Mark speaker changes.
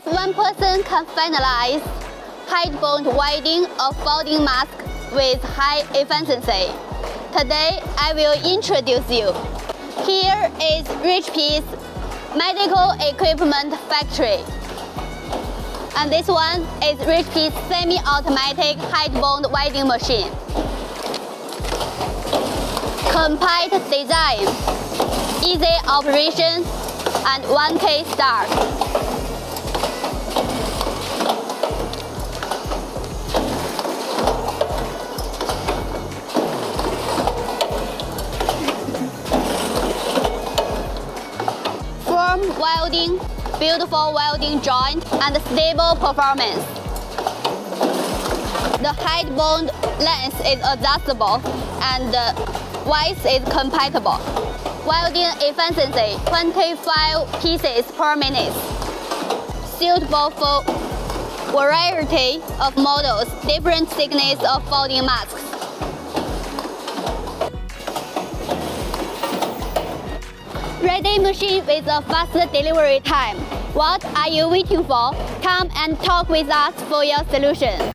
Speaker 1: If one person can finalize headband welding or folding mask with high efficiency, today I will introduce you. Here is Rich's medical equipment factory. And this one is Rich's semi-automatic headband welding machine. Compact design, easy operation, and 1K start. Firm welding, beautiful welding joint, and stable performance. The headband length is adjustable and the width is compatible. Welding efficiency 25 pieces per minute. Suitable for variety of models, different thickness of folding masks. Ready machine with a faster delivery time. What are you waiting for? Come and talk with us for your solution.